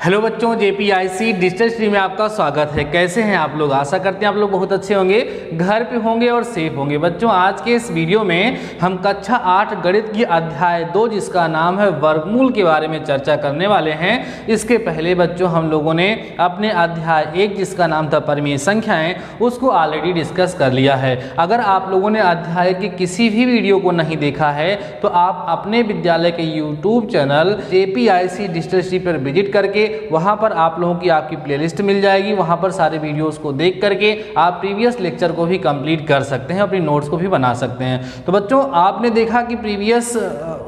Hello बच्चों, जेपीआईसी digital stream में आपका स्वागत है। कैसे हैं आप लोग? आशा करते हैं आप लोग बहुत अच्छे होंगे, घर पे होंगे और सेफ होंगे। बच्चों, आज के इस वीडियो में हम कक्षा 8 गणित की अध्याय 2 जिसका नाम है वर्गमूल के बारे में चर्चा करने वाले हैं। इसके पहले बच्चों हम लोगों ने अपने अध्याय 1 जिसका नाम था परिमेय संख्याएं, उसको ऑलरेडी डिस्कस कर लिया है। अगर आप लोगों ने अध्याय के किसी भी वीडियो को नहीं देखा है तो आप अपने विद्यालय के यूट्यूब चैनल जेपीआईसी डिजिटल स्ट्रीम पर विजिट करके वहां पर आप लोगों की आपकी प्लेलिस्ट मिल जाएगी। वहां पर सारे वीडियोस को देख करके आप प्रीवियस लेक्चर को भी कंप्लीट कर सकते हैं, अपनी नोट्स को भी बना सकते हैं। तो बच्चों, आपने देखा कि प्रीवियस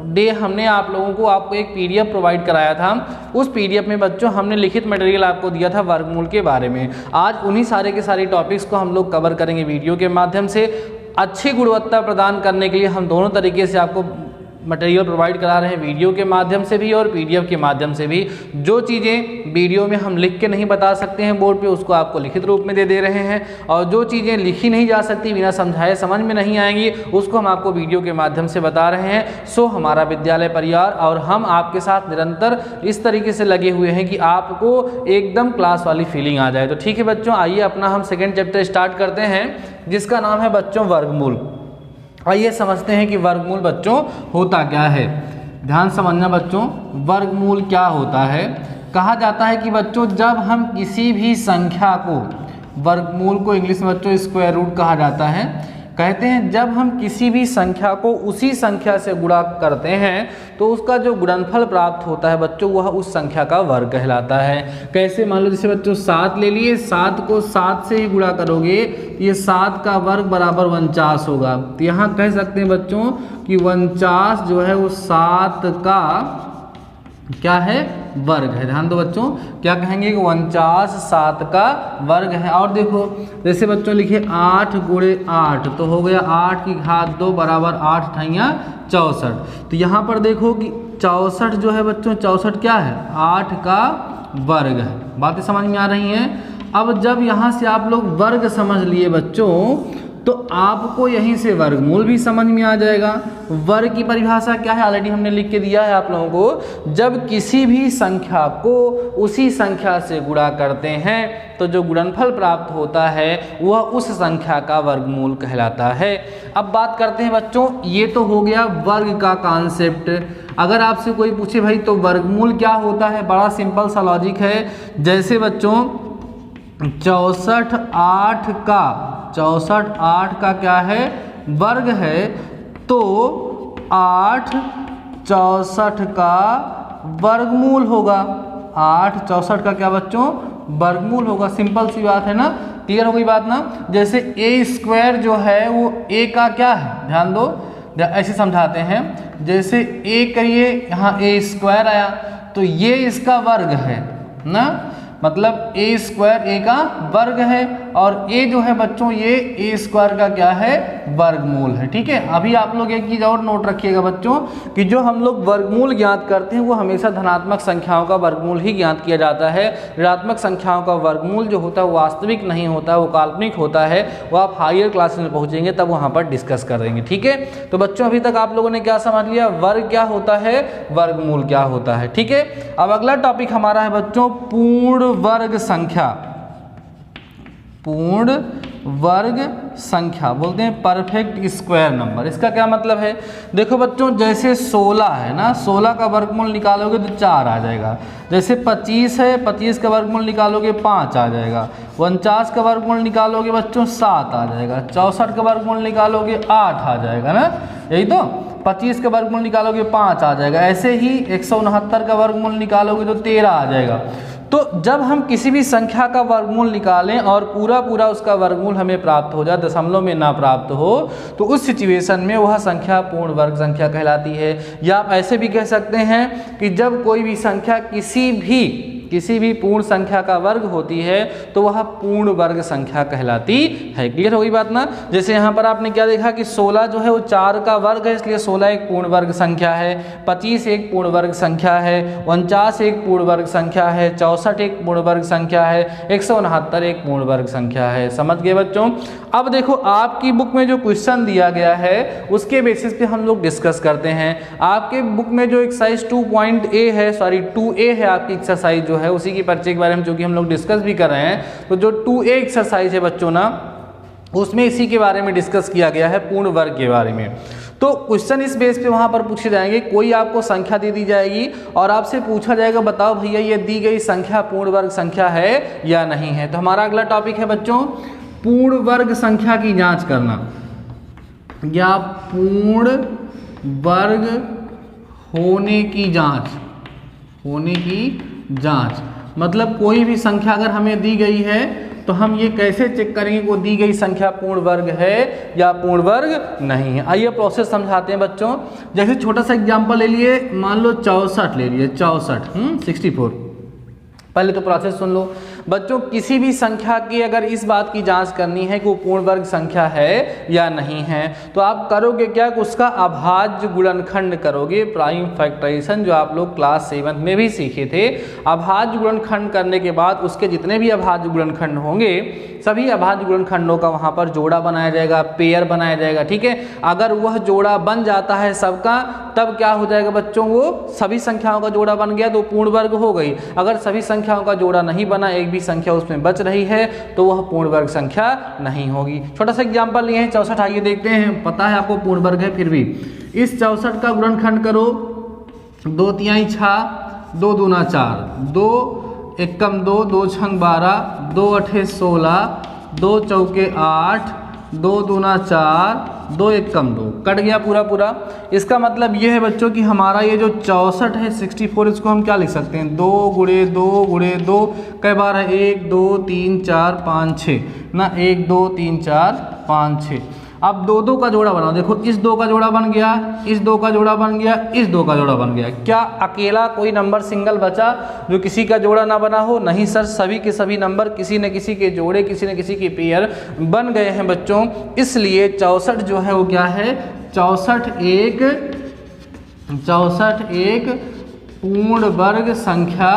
डे हमने आप लोगों को आपको एक पीडीएफ प्रोवाइड कराया था। उस पीडीएफ में बच्चों हमने लिखित मटेरियल आपको दिया था वर्गमूल के बारे में। आज उन्हीं सारे के सारे टॉपिक्स को हम लोग कवर करेंगे वीडियो के माध्यम से। अच्छी गुणवत्ता प्रदान करने के लिए हम दोनों तरीके से आपको मटेरियल प्रोवाइड करा रहे हैं, वीडियो के माध्यम से भी और पीडीएफ के माध्यम से भी। जो चीज़ें वीडियो में हम लिख के नहीं बता सकते हैं बोर्ड पे, उसको आपको लिखित रूप में दे रहे हैं। और जो चीज़ें लिखी नहीं जा सकती, बिना समझाए समझ में नहीं आएंगी, उसको हम आपको वीडियो के माध्यम से बता रहे हैं। सो हमारा विद्यालय परिवार और हम आपके साथ निरंतर इस तरीके से लगे हुए हैं कि आपको एकदम क्लास वाली फीलिंग आ जाए। तो ठीक है बच्चों, आइए अपना हम सेकेंड चैप्टर स्टार्ट करते हैं जिसका नाम है बच्चों वर्गमूल। आइए समझते हैं कि वर्गमूल बच्चों होता क्या है। ध्यान समझना बच्चों, वर्गमूल क्या होता है। कहा जाता है कि बच्चों जब हम किसी भी संख्या को, वर्गमूल को इंग्लिश में बच्चों स्क्वायर रूट कहा जाता है। कहते हैं जब हम किसी भी संख्या को उसी संख्या से गुणा करते हैं तो उसका जो गुणनफल प्राप्त होता है बच्चों वह उस संख्या का वर्ग कहलाता है। कैसे? मान लो जैसे बच्चों 7 ले लिए, 7 को 7 से ही गुणा करोगे तो ये 7 का वर्ग बराबर 49 होगा। तो यहाँ कह सकते हैं बच्चों कि 49 जो है वो 7 का क्या है? वर्ग है। ध्यान दो बच्चों, क्या कहेंगे कि 49 7 का वर्ग है। और देखो जैसे बच्चों लिखे 8 गुणे 8 तो हो गया 8 की घात 2 बराबर 8 ठैया 64। तो यहाँ पर देखो कि 64 जो है बच्चों, 64 क्या है? 8 का वर्ग है। बातें समझ में आ रही हैं? अब जब यहाँ से आप लोग वर्ग समझ लिए बच्चों तो आपको यहीं से वर्गमूल भी समझ में आ जाएगा। वर्ग की परिभाषा क्या है ऑलरेडी हमने लिख के दिया है आप लोगों को। जब किसी भी संख्या को उसी संख्या से गुणा करते हैं तो जो गुणनफल प्राप्त होता है वह उस संख्या का वर्गमूल कहलाता है। अब बात करते हैं बच्चों, ये तो हो गया वर्ग का कॉन्सेप्ट। अगर आपसे कोई पूछे भाई तो वर्गमूल क्या होता है, बड़ा सिंपल सा लॉजिक है। जैसे बच्चों 64 8 का क्या है? वर्ग है। तो 8 64 का वर्गमूल होगा। 8 64 का क्या बच्चों? वर्गमूल होगा। सिंपल सी बात है ना, क्लियर हो गई बात ना। जैसे ए स्क्वायर जो है वो ए का क्या है? ध्यान दो, ऐसे समझाते हैं। जैसे ए करिए, यहाँ ए स्क्वायर आया तो ये इसका वर्ग है ना, मतलब ए स्क्वायर ए का वर्ग है और ए जो है बच्चों ये ए स्क्वायर का क्या है? वर्गमूल है। ठीक है। अभी आप लोग एक चीज़ और नोट रखिएगा बच्चों कि जो हम लोग वर्गमूल ज्ञात करते हैं वो हमेशा धनात्मक संख्याओं का वर्गमूल ही ज्ञात किया जाता है। ऋणात्मक संख्याओं का वर्गमूल जो होता है वो वास्तविक नहीं होता, वो काल्पनिक होता है। वो आप हायर क्लास में पहुँचेंगे तब वहाँ पर डिस्कस करेंगे। ठीक है। तो बच्चों अभी तक आप लोगों ने क्या समझ लिया? वर्ग क्या होता है, वर्गमूल क्या होता है। ठीक है। अब अगला टॉपिक हमारा है बच्चों पूर्ण वर्ग संख्या। पूर्ण वर्ग संख्या बोलते हैं परफेक्ट स्क्वायर नंबर। इसका क्या मतलब है? देखो बच्चों जैसे 16 है ना, 16 का वर्गमूल निकालोगे तो 4 आ जाएगा। जैसे 25 है, 25 का वर्गमूल निकालोगे 5 आ जाएगा। 49 का वर्गमूल निकालोगे बच्चों 7 आ जाएगा। 64 का वर्गमूल निकालोगे 8 आ जाएगा ना, यही तो। 25 का वर्गमूल निकालोगे 5 आ जाएगा। ऐसे ही 169 का वर्गमूल निकालोगे तो 13 आ जाएगा। तो जब हम किसी भी संख्या का वर्गमूल निकालें और पूरा उसका वर्गमूल हमें प्राप्त हो जाए, दशमलव में ना प्राप्त हो, तो उस सिचुएशन में वह संख्या पूर्ण वर्ग संख्या कहलाती है। या आप ऐसे भी कह सकते हैं कि जब कोई भी संख्या किसी भी पूर्ण संख्या का वर्ग होती है तो वह पूर्ण वर्ग संख्या कहलाती है। क्लियर हो गई बात ना। जैसे यहाँ पर आपने क्या देखा कि 16 जो है वो 4 का वर्ग है, इसलिए 16 एक पूर्ण वर्ग संख्या है। 25 एक पूर्ण वर्ग संख्या है। 49 एक पूर्ण वर्ग संख्या है। 64 एक पूर्ण वर्ग संख्या है। 169 एक पूर्ण वर्ग संख्या है। समझ गए बच्चों? अब देखो आपकी बुक में जो क्वेश्चन दिया गया है उसके बेसिस पे हम लोग डिस्कस करते हैं। आपके बुक में जो एक्सरसाइज 2.A है, सॉरी 2A है, आपकी एक्सरसाइज जो है उसी की परिचय के बारे में चूँकि हम लोग डिस्कस भी कर रहे हैं, तो जो 2A एक्सरसाइज है बच्चों ना, उसमें इसी के बारे में डिस्कस किया गया है, पूर्ण वर्ग के बारे में। तो क्वेश्चन इस बेस पे वहाँ पर पूछे जाएंगे, कोई आपको संख्या दे दी जाएगी और आपसे पूछा जाएगा बताओ भैया ये दी गई संख्या पूर्ण वर्ग संख्या है या नहीं है। तो हमारा अगला टॉपिक है बच्चों पूर्ण वर्ग संख्या की जांच करना या पूर्ण वर्ग होने की जांच। मतलब कोई भी संख्या अगर हमें दी गई है तो हम ये कैसे चेक करेंगे वो दी गई संख्या पूर्ण वर्ग है या पूर्ण वर्ग नहीं है। आइए प्रोसेस समझाते हैं बच्चों। जैसे छोटा सा एग्जांपल ले लिए, मान लो 64 ले लिए, 64 पहले तो प्रोसेस सुन लो बच्चों। किसी भी संख्या की अगर इस बात की जांच करनी है कि वो पूर्ण वर्ग संख्या है या नहीं है, तो आप करोगे क्या कि उसका अभाज्य गुणनखंड करोगे, प्राइम फैक्टराइजेशन जो आप लोग क्लास 7 में भी सीखे थे। अभाज्य गुणनखंड करने के बाद उसके जितने भी अभाज्य गुणनखंड होंगे सभी अभाज्य गुणनखंडों का वहाँ पर जोड़ा बनाया जाएगा, पेयर बनाया जाएगा, ठीक है। अगर वह जोड़ा बन जाता है सबका, तब क्या हो जाएगा बच्चों, वो सभी संख्याओं का जोड़ा बन गया तो पूर्ण वर्ग हो गई। अगर सभी संख्याओं का जोड़ा नहीं बना, एक भी संख्या उसमें बच रही है, तो वह पूर्ण वर्ग संख्या नहीं होगी। छोटा सा एग्जांपल लिए हैं 64, आइए देखते हैं। पता है आपको पूर्ण वर्ग है, फिर भी इस 64 का गुणनखंड करो, 2 तिहाई 6, 2 दूना 4, 2 एकम 2, 2 छंग 12, 2 अठे 16, 2 चौके 8, 2 दूना 4, 2 एकम 2, कट गया पूरा। इसका मतलब ये है बच्चों कि हमारा ये जो 64 है 64, इसको हम क्या लिख सकते हैं, 2 गुणे 2 गुणे 2, कई बार है 1 2 3 4 5 6 ना, 1 2 3 4 5 6। अब 2 का जोड़ा बनाओ, देखो इस 2 का जोड़ा बन गया, इस 2 का जोड़ा बन गया, इस 2 का जोड़ा बन गया। क्या अकेला कोई नंबर सिंगल बचा जो किसी का जोड़ा ना बना हो? नहीं सर, सभी के सभी नंबर किसी न किसी के जोड़े, किसी न किसी के पेयर बन गए हैं बच्चों। इसलिए 64 जो है वो क्या है, 64 एक पूर्ण वर्ग संख्या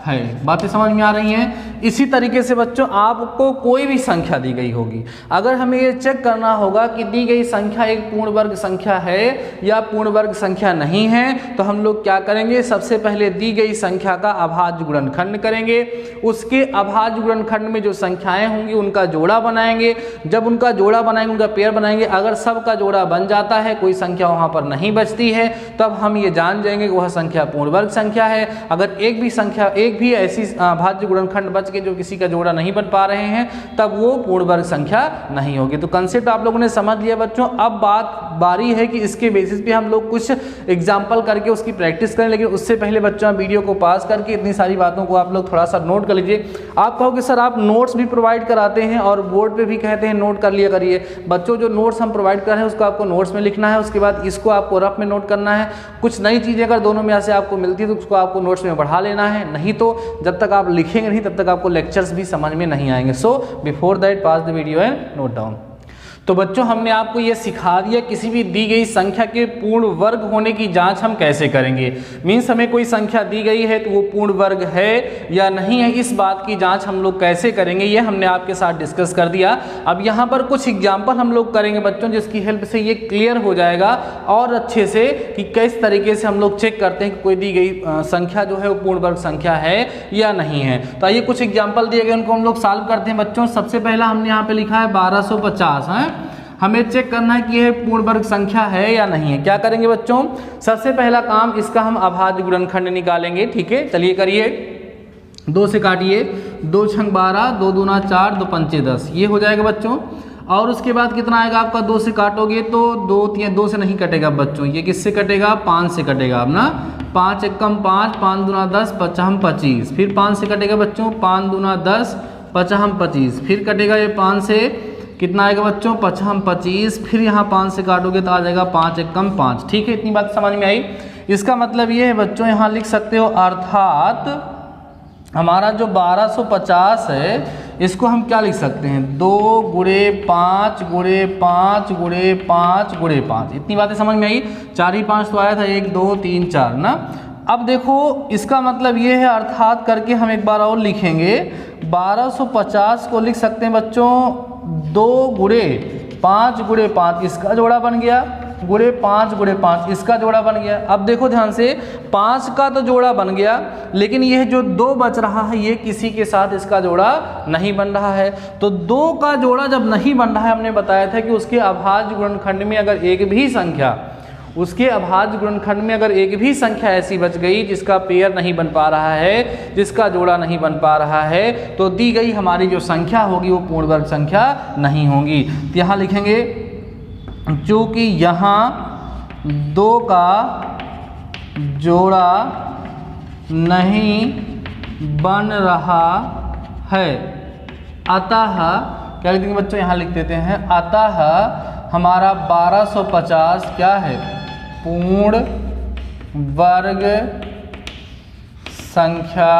है। बातें समझ में आ रही हैं। इसी तरीके से बच्चों आपको कोई भी संख्या दी गई होगी, अगर हमें ये चेक करना होगा कि दी गई संख्या एक पूर्ण वर्ग संख्या है या पूर्ण वर्ग संख्या नहीं है, तो हम लोग क्या करेंगे, सबसे पहले दी गई संख्या का अभाज्य गुणनखंड करेंगे। उसके अभाज्य गुणनखंड में जो संख्याएं होंगी उनका जोड़ा बनाएंगे। जब उनका जोड़ा बनाएंगे, उनका पेयर बनाएंगे, अगर सबका जोड़ा बन जाता है, कोई संख्या वहां पर नहीं बचती है, तब हम ये जान जाएंगे कि वह संख्या पूर्ण वर्ग संख्या है। अगर एक भी ऐसी अभाज्य गुणनखंड बच के जो किसी का जोड़ा नहीं बन पा रहे हैं, तब वो पूर्ण वर्ग संख्या नहीं होगी। तो कंसेप्ट आप लोगों ने समझ लिया बच्चों। अब बारी है कि इसके बेसिस पे हम लोग कुछ एग्जाम्पल करके उसकी प्रैक्टिस करें, लेकिन उससे पहले बच्चों वीडियो को पास करके इतनी सारी बातों को आप लोग थोड़ा सा नोट कर लीजिए। आप कहोगे सर आप नोट्स भी प्रोवाइड कराते हैं और बोर्ड पे भी कहते हैं नोट कर लिया करिए। बच्चों जो नोट्स हम प्रोवाइड कर रहे हैं उसको आपको नोट्स में लिखना है, उसके बाद इसको आपको रफ में नोट करना है। कुछ नई चीज़ें अगर दोनों में से आपको मिलती है तो उसको आपको नोट्स में बढ़ा लेना है, नहीं तो जब तक आप लिखेंगे नहीं तब तक आपको लेक्चर्स भी समझ में नहीं आएंगे। So before that pass the video and note down. तो बच्चों हमने आपको ये सिखा दिया किसी भी दी गई संख्या के पूर्ण वर्ग होने की जांच हम कैसे करेंगे। मीन्स हमें कोई संख्या दी गई है तो वो पूर्ण वर्ग है या नहीं है, इस बात की जांच हम लोग कैसे करेंगे ये हमने आपके साथ डिस्कस कर दिया। अब यहाँ पर कुछ एग्जाम्पल हम लोग करेंगे बच्चों, जिसकी हेल्प से ये क्लियर हो जाएगा और अच्छे से कि किस तरीके से हम लोग चेक करते हैं कि कोई दी गई संख्या जो है वो पूर्ण वर्ग संख्या है या नहीं है। तो आइए कुछ एग्जाम्पल दिए गए उनको हम लोग सॉल्व करते हैं बच्चों। सबसे पहला हमने यहाँ पे लिखा है 1250 है, हमें चेक करना है कि यह पूर्ण वर्ग संख्या है या नहीं है। क्या करेंगे बच्चों, सबसे पहला काम इसका हम अभाज्य गुणनखंड निकालेंगे। ठीक है, चलिए करिए। 2 से काटिए, 2 छंग 12, 2 दूना 4, 2 पंचे 10, ये हो जाएगा बच्चों। और उसके बाद कितना आएगा आपका, 2 से काटोगे तो 2 से नहीं कटेगा बच्चों, ये किससे कटेगा, 5 से कटेगा अब ना। 5 एकम 5, 5 दूना 10, 5 25, फिर 5 से कटेगा बच्चों, 5 दूना 10, 5 25, फिर कटेगा ये 5 से, कितना आएगा बच्चों, 5 25, फिर यहाँ 5 से काटोगे तो आ जाएगा 5 एकम 5। ठीक है, इतनी बात समझ में आई। इसका मतलब ये है बच्चों, यहाँ लिख सकते हो अर्थात हमारा जो 1250 है इसको हम क्या लिख सकते हैं, 2 गुणे 5 गुणे 5 गुणे 5 गुणे 5। इतनी बातें समझ में आई। 4 ही 5 तो आया था, 1 2 3 4 ना। अब देखो इसका मतलब ये है अर्थात करके हम एक बार और लिखेंगे, 1250 को लिख सकते हैं बच्चों 2 गुणे 5 गुणे 5, इसका जोड़ा बन गया। गुणे 5 गुणे 5, इसका जोड़ा बन गया। अब देखो ध्यान से, 5 का तो जोड़ा बन गया, लेकिन यह जो 2 बच रहा है ये किसी के साथ इसका जोड़ा नहीं बन रहा है। तो 2 का जोड़ा जब नहीं बन रहा है, हमने बताया था कि उसके अभाज्य गुणनखंड में अगर एक भी संख्या, उसके अभाज्य गुणनखंड में अगर एक भी संख्या ऐसी बच गई जिसका पेयर नहीं बन पा रहा है, जिसका जोड़ा नहीं बन पा रहा है, तो दी गई हमारी जो संख्या होगी वो पूर्ण वर्ग संख्या नहीं होगी। तो यहाँ लिखेंगे चूँकि यहाँ 2 का जोड़ा नहीं बन रहा है, अतः क्या लिख देंगे बच्चों, यहाँ लिख देते हैं अतः हमारा 1250 क्या है, पूर्ण वर्ग संख्या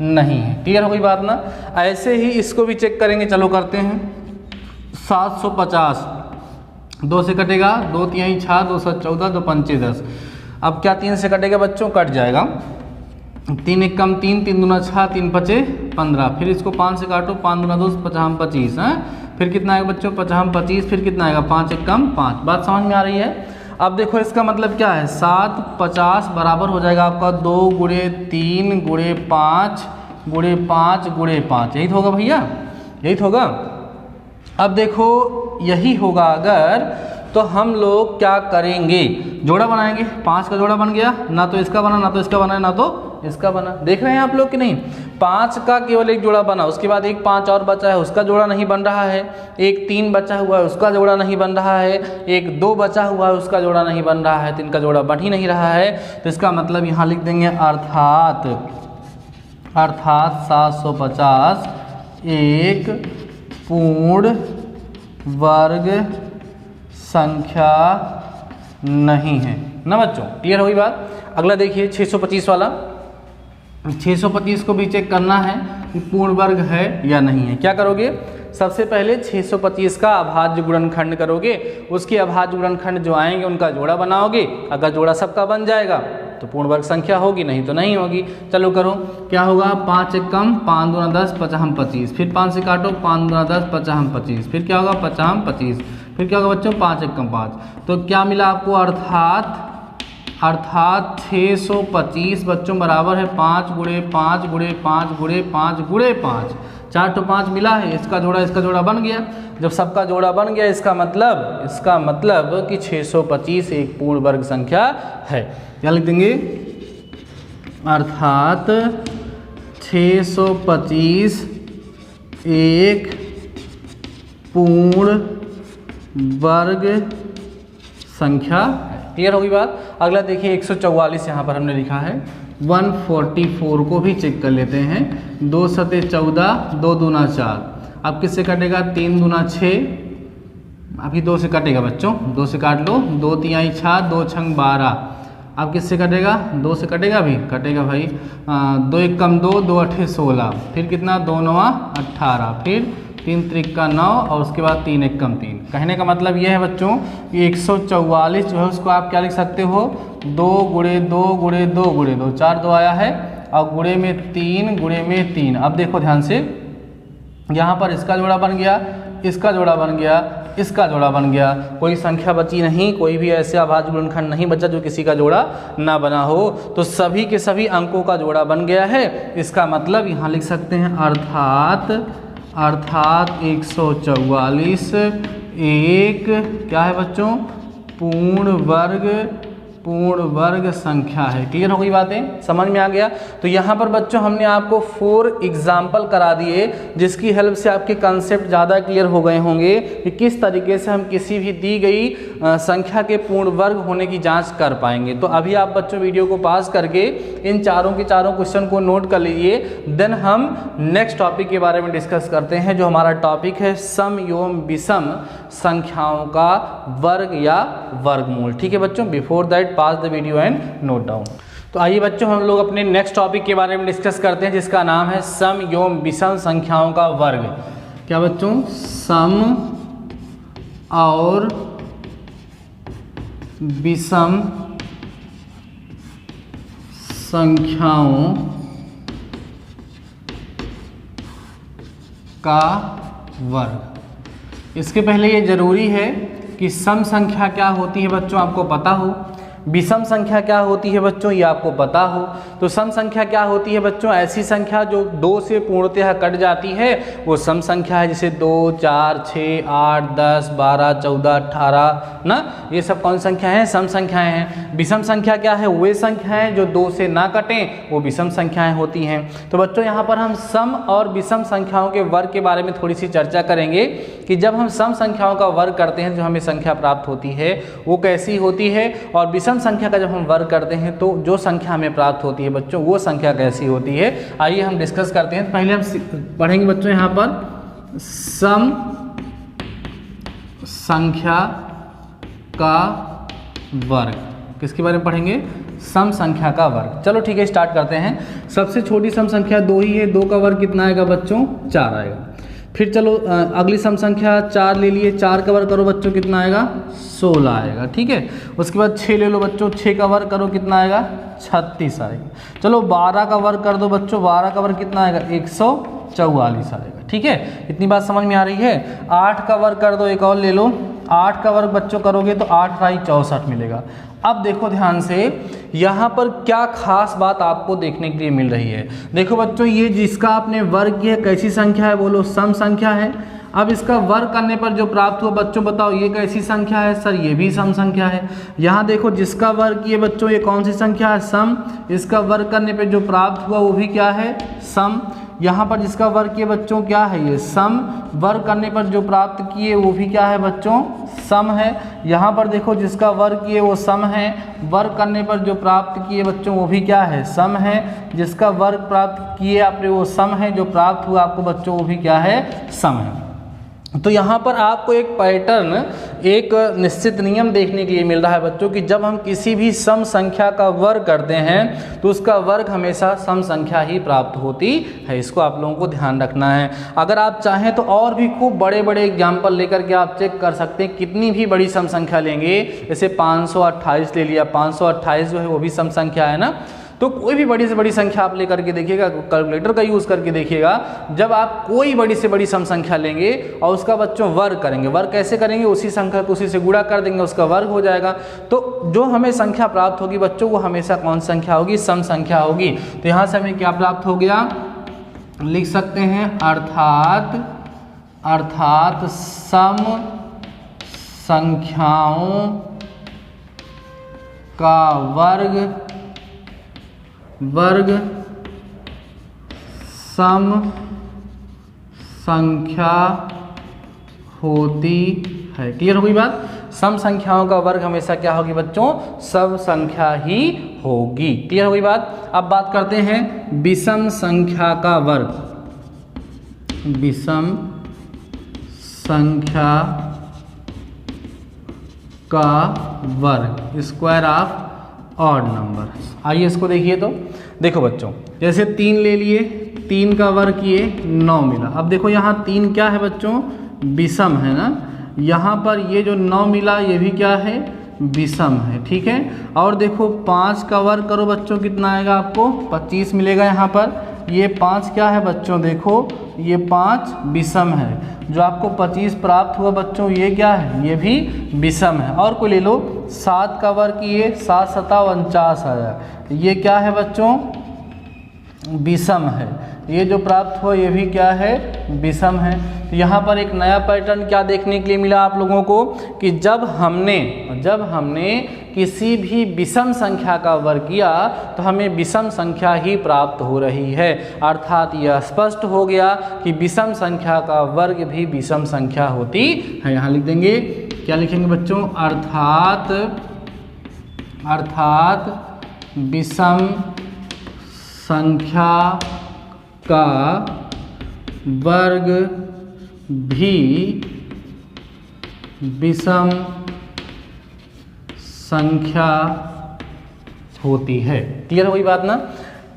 नहीं है। क्लियर हो गई बात ना। ऐसे ही इसको भी चेक करेंगे, चलो करते हैं। 750 2 से कटेगा, 2 3 6, 2 7 14, 2 5 10। अब क्या 3 से कटेगा बच्चों, कट जाएगा। 3 1 कम 3, 3 दूना 6, 3 5 15। फिर इसको 5 से काटो, 5 दूना 2, 5 25 है। फिर कितना आएगा बच्चों, 5 25, फिर कितना आएगा 5 1 कम 5। बात समझ में आ रही है। अब देखो इसका मतलब क्या है, 750 बराबर हो जाएगा आपका 2 गुणे 3 गुणे 5 गुणे 5 गुणे 5। यही तो होगा भैया, यही तो होगा। अब देखो यही होगा अगर, तो हम लोग क्या करेंगे, जोड़ा बनाएंगे। 5 का जोड़ा बन गया, ना तो इसका बना, ना तो इसका बना, ना तो इसका बना। देख रहे हैं आप लोग कि नहीं, 5 का केवल एक जोड़ा बना, उसके बाद एक 5 और बचा है, उसका जोड़ा नहीं बन रहा है। एक 3 बचा हुआ है, उसका जोड़ा नहीं बन रहा है। एक 2 बचा हुआ है, उसका जोड़ा नहीं बन रहा है। 3 का जोड़ा बन ही नहीं रहा है। तो इसका मतलब यहाँ लिख देंगे अर्थात 750 एक पूर्ण वर्ग संख्या नहीं है ना बच्चों। क्लियर होगी बात। अगला देखिए 625 वाला। 625 को भी चेक करना है कि पूर्ण वर्ग है या नहीं है। क्या करोगे, सबसे पहले 625 का अभाज्य गुणनखंड करोगे, उसके अभाज्य गुणनखंड जो आएंगे उनका जोड़ा बनाओगे। अगर जोड़ा सबका बन जाएगा तो पूर्ण वर्ग संख्या होगी, नहीं तो नहीं होगी। चलो करो, क्या होगा, 5 1 कम 5 दूना 10, 5 25। फिर 5 से काटो, 5 दूना 10, 5 25। फिर क्या होगा, 5 25। फिर क्या होगा बच्चों, 5 1 कम 5। तो क्या मिला आपको, अर्थात 625 बच्चों बराबर है 5 गुणे 5 गुणे 5 गुणे 5 गुणे 5। 4 तो 5 मिला है, इसका जोड़ा बन गया। जब सबका जोड़ा बन गया, इसका मतलब कि 625 एक पूर्ण वर्ग संख्या है। क्या लिख देंगे, अर्थात 625 एक पूर्ण वर्ग संख्या है। क्लियर होगी बात। अगला देखिए 144 यहाँ पर हमने लिखा है। 144 को भी चेक कर लेते हैं। 2 सते 14, 2 दूना 4। अब किससे कटेगा, 3 दूना 6। अभी 2 से कटेगा बच्चों, 2 से काट लो। 2 3 6, 2 छंग 12। अब किससे कटेगा, 2 से कटेगा, भी कटेगा भाई। 2 1 कम 2, 2 8 16। फिर कितना, 2 9 18। फिर 3 3 का 9 और उसके बाद 3 1 कम 3। कहने का मतलब ये है बच्चों कि 144 जो है उसको आप क्या लिख सकते हो, 2 गुणे 2 गुणे 2 गुणे 2। 4 2 आया है और गुणे में 3 गुणे में 3। अब देखो ध्यान से, यहाँ पर इसका जोड़ा बन गया, इसका जोड़ा बन गया, इसका जोड़ा बन गया। कोई संख्या बची नहीं, कोई भी ऐसे अभाज्य गुणनखंड नहीं बचा जो किसी का जोड़ा ना बना हो। तो सभी के सभी अंकों का जोड़ा बन गया है। इसका मतलब यहाँ लिख सकते हैं अर्थात 144 एक क्या है बच्चों, पूर्ण वर्ग संख्या है। क्लियर हो गई बातें, समझ में आ गया। तो यहाँ पर बच्चों हमने आपको 4 एग्जाम्पल करा दिए, जिसकी हेल्प से आपके कंसेप्ट ज़्यादा क्लियर हो गए होंगे कि किस तरीके से हम किसी भी दी गई संख्या के पूर्ण वर्ग होने की जांच कर पाएंगे। तो अभी आप बच्चों वीडियो को पास करके इन चारों के चारों क्वेश्चन को नोट कर लीजिए। देन हम नेक्स्ट टॉपिक के बारे में डिस्कस करते हैं, जो हमारा टॉपिक है सम एवं विषम संख्याओं का वर्ग या वर्गमूल। ठीक है बच्चों, before that pass the video and note down. तो आइए बच्चों हम लोग अपने नेक्स्ट टॉपिक के बारे में डिस्कस करते हैं, जिसका नाम है सम एवं विषम संख्याओं का वर्ग। क्या बच्चों, सम और विषम संख्याओं का वर्ग। इसके पहले ये जरूरी है कि सम संख्या क्या होती है बच्चों आपको पता हो, विषम संख्या क्या होती है बच्चों ये आपको पता हो। तो सम संख्या क्या होती है बच्चों, ऐसी संख्या जो 2 से पूर्णतः कट जाती है वो सम संख्या है, जैसे 2, 4, 6, 8, 10, 12, 14, 18 ना, ये सब कौन संख्या है, सम संख्याएं हैं। विषम संख्या क्या है, वे संख्याएं जो 2 से ना कटें वो विषम संख्याएं होती हैं। तो बच्चों यहाँ पर हम सम और विषम संख्याओं के वर्ग के बारे में थोड़ी सी चर्चा करेंगे कि जब हम सम संख्याओं का वर्ग करते हैं जो हमें संख्या प्राप्त होती है वो कैसी होती है, और विषम संख्या का जब हम वर्ग करते हैं तो जो संख्या हमें प्राप्त होती है बच्चों वो संख्या कैसी होती है। आइए हम डिस्कस करते हैं। पहले हम पढ़ेंगे बच्चों यहाँ पर सम संख्या का वर्ग, किसके बारे में पढ़ेंगे, सम संख्या का वर्ग। चलो ठीक है स्टार्ट करते हैं। सबसे छोटी सम संख्या 2 ही है, 2 का वर्ग कितना आएगा बच्चों, 4 आएगा। फिर चलो अगली सम संख्या 4 ले लिए, 4 का वर्ग करो बच्चों कितना आएगा, 16 आएगा, ठीक है। उसके बाद 6 ले लो बच्चों, 6 का वर्ग करो कितना आएगा, 36 आएगा। चलो 12 का वर्ग कर दो बच्चों, 12 का वर्ग कितना आएगा, 144 आएगा, ठीक है। इतनी बात समझ में आ रही है। 8 का वर्ग कर दो, एक और ले लो, 8 का वर्ग बच्चों करोगे तो 8 × 64 मिलेगा। अब देखो ध्यान से यहाँ पर क्या खास बात आपको देखने के लिए मिल रही है। देखो बच्चों ये जिसका आपने वर्ग किया कैसी संख्या है, बोलो सम संख्या है। अब इसका वर्ग करने पर जो प्राप्त हुआ बच्चों बताओ ये कैसी संख्या है, सर ये भी सम संख्या है। यहाँ देखो जिसका वर्ग किए बच्चों ये कौन सी संख्या है, सम। इसका वर्ग करने पर जो प्राप्त हुआ वो भी क्या है, सम। यहाँ पर जिसका वर्ग किए बच्चों क्या है, ये सम। वर्ग करने पर जो प्राप्त किए वो भी क्या है बच्चों, सम है। यहाँ पर देखो जिसका वर्ग किए वो सम है, वर्ग करने पर जो प्राप्त किए बच्चों वो भी क्या है, सम है। जिसका वर्ग प्राप्त किए आपने वो सम है, जो प्राप्त हुआ आपको बच्चों वो भी क्या है, सम है। तो यहाँ पर आपको एक पैटर्न, एक निश्चित नियम देखने के लिए मिल रहा है बच्चों कि जब हम किसी भी सम संख्या का वर्ग करते हैं तो उसका वर्ग हमेशा सम संख्या ही प्राप्त होती है। इसको आप लोगों को ध्यान रखना है। अगर आप चाहें तो और भी खूब बड़े बड़े एग्जाम्पल लेकर के आप चेक कर सकते हैं, कितनी भी बड़ी सम संख्या लेंगे, जैसे 528 ले लिया, 528 जो है वो भी सम संख्या है ना। तो कोई भी बड़ी से बड़ी संख्या आप लेकर के देखिएगा, कैलकुलेटर का यूज़ करके देखिएगा, जब आप कोई बड़ी से बड़ी सम संख्या लेंगे और उसका बच्चों वर्ग करेंगे, वर्ग कैसे करेंगे, उसी संख्या को उसी से गुणा कर देंगे, उसका वर्ग हो जाएगा। तो जो हमें संख्या प्राप्त होगी बच्चों वो हमेशा कौन संख्या होगी, सम संख्या होगी। तो यहाँ से हमें क्या प्राप्त हो गया, लिख सकते हैं अर्थात सम संख्याओं का वर्ग सम संख्या होती है। क्लियर हो गई बात। सम संख्याओं का वर्ग हमेशा क्या होगी बच्चों, सम संख्या ही होगी। क्लियर हो गई बात। अब बात करते हैं विषम संख्या का वर्ग। विषम संख्या का वर्ग, स्क्वायर ऑफ ऑड नंबर। आइए इसको देखिए। तो देखो बच्चों जैसे 3 ले लिए, 3 का वर्ग किए 9 मिला। अब देखो यहाँ 3 क्या है बच्चों, विषम है ना। यहाँ पर ये जो 9 मिला ये भी क्या है, विषम है, ठीक है। और देखो 5 का वर्ग करो बच्चों कितना आएगा आपको, 25 मिलेगा। यहाँ पर ये 5 क्या है बच्चों, देखो ये 5 विषम है। जो आपको 25 प्राप्त हुआ बच्चों ये क्या है, ये भी विषम है। और कोई ले लो, 7 का वर्ग किए 7 × 7 = 49 आया, ये क्या है बच्चों, विषम है। ये जो प्राप्त हुआ ये भी क्या है, विषम है। तो यहाँ पर एक नया पैटर्न क्या देखने के लिए मिला आप लोगों को कि जब हमने किसी भी विषम संख्या का वर्ग किया तो हमें विषम संख्या ही प्राप्त हो रही है। अर्थात यह स्पष्ट हो गया कि विषम संख्या का वर्ग भी विषम संख्या होती है। यहाँ लिख देंगे, क्या लिखेंगे बच्चों, अर्थात विषम संख्या का वर्ग भी विषम संख्या होती है। क्लियर हो गई बात ना।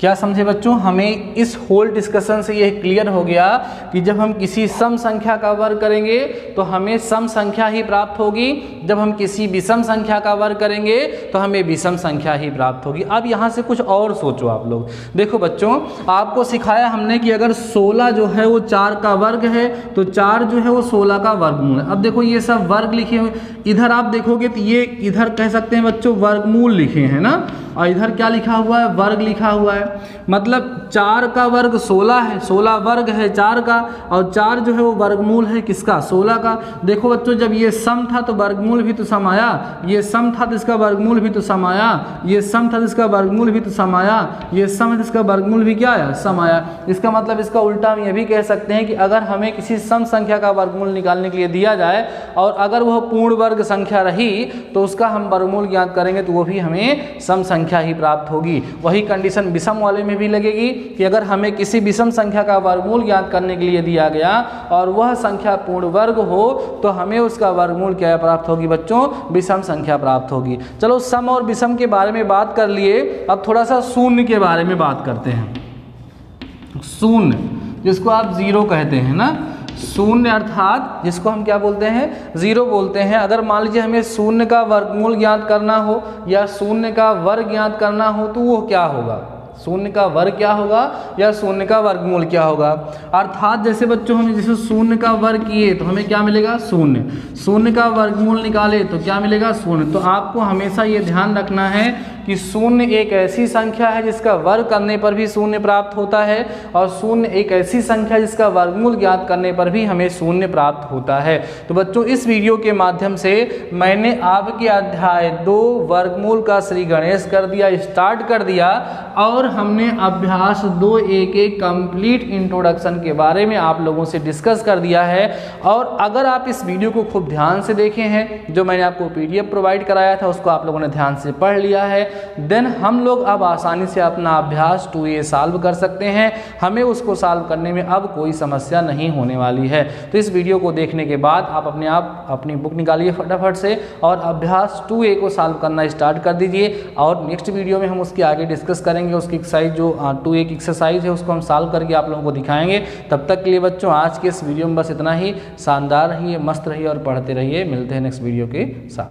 क्या समझे बच्चों? हमें इस होल डिस्कशन से यह क्लियर हो गया कि जब हम किसी सम संख्या का वर्ग करेंगे तो हमें सम संख्या ही प्राप्त होगी, जब हम किसी विषम संख्या का वर्ग करेंगे तो हमें विषम संख्या ही प्राप्त होगी। अब यहाँ से कुछ और सोचो आप लोग। देखो बच्चों, आपको सिखाया हमने कि अगर 16 जो है वो 4 का वर्ग है तो 4 जो है वो 16 का वर्गमूल है। अब देखो ये सब वर्ग लिखे हुए, इधर आप देखोगे तो ये इधर कह सकते हैं बच्चों वर्गमूल लिखे हैं ना, और इधर क्या लिखा हुआ है? वर्ग लिखा हुआ है। मतलब 4 का वर्ग 16 है, 16 वर्ग है 4 का, और 4 जो है वो वर्गमूल है किसका? 16 का। देखो बच्चों, जब ये सम था तो वर्गमूल भी तो सम आया, ये सम था तो इसका वर्गमूल भी तो सम आया, ये सम था तो इसका वर्गमूल भी तो सम आया, ये सम है तो इसका वर्गमूल भी क्या आया? सम आया। इसका मतलब इसका उल्टा हम ये भी कह सकते हैं कि अगर हमें किसी सम संख्या का वर्गमूल निकालने के लिए दिया जाए और अगर वह पूर्ण वर्ग संख्या रही तो उसका हम वर्गमूल ज्ञात करेंगे तो वो भी हमें सम संख्या ही प्राप्त होगी। वही कंडीशन विषम वाले में भी लगेगी कि अगर हमें किसी विषम संख्या का वर्गमूल ज्ञात करने के लिए दिया गया और वह संख्या पूर्ण वर्ग हो तो हमें उसका वर्गमूल क्या प्राप्त होगी बच्चों? विषम संख्या प्राप्त होगी। चलो सम और विषम के बारे में बात कर लिए, अब थोड़ा सा शून्य के बारे में बात करते हैं। शून्य जिसको आप जीरो कहते हैं ना, शून्य अर्थात जिसको हम क्या बोलते हैं? जीरो बोलते हैं। अगर मान लीजिए हमें शून्य का वर्गमूल ज्ञात करना हो या शून्य का वर्ग ज्ञात करना हो तो वो क्या होगा? शून्य का वर्ग क्या होगा या शून्य का वर्गमूल क्या होगा? अर्थात जैसे बच्चों हम जैसे शून्य का वर्ग किए तो हमें क्या मिलेगा? शून्य। शून्य का वर्गमूल निकाले तो क्या मिलेगा? शून्य। तो आपको हमेशा ये ध्यान रखना है कि शून्य एक ऐसी संख्या है जिसका वर्ग करने पर भी शून्य प्राप्त होता है और शून्य एक ऐसी संख्या जिसका वर्गमूल ज्ञात करने पर भी हमें शून्य प्राप्त होता है। तो बच्चों, इस वीडियो के माध्यम से मैंने आपके अध्याय 2 वर्गमूल का श्री गणेश कर दिया, स्टार्ट कर दिया, और हमने अभ्यास 2.1 कंप्लीट इंट्रोडक्शन के बारे में आप लोगों से डिस्कस कर दिया है। और अगर आप इस वीडियो को खूब ध्यान से देखे हैं, जो मैंने आपको PDF प्रोवाइड कराया था उसको आप लोगों ने ध्यान से पढ़ लिया है, देन हम लोग अब आसानी से अपना अभ्यास 2A सॉल्व कर सकते हैं। हमें उसको सॉल्व करने में अब कोई समस्या नहीं होने वाली है। तो इस वीडियो को देखने के बाद आप अपनी बुक निकालिए फटाफट से और अभ्यास 2A को सॉल्व करना स्टार्ट कर दीजिए। और नेक्स्ट वीडियो में हम उसके आगे डिस्कस करेंगे, उसकी एक्सरसाइज जो 2A की एक्सरसाइज है उसको हम सॉल्व करके आप लोगों को दिखाएंगे। तब तक के लिए बच्चों आज के इस वीडियो में बस इतना ही। शानदार रहिए, मस्त रहिए और पढ़ते रहिए। मिलते हैं नेक्स्ट वीडियो के साथ।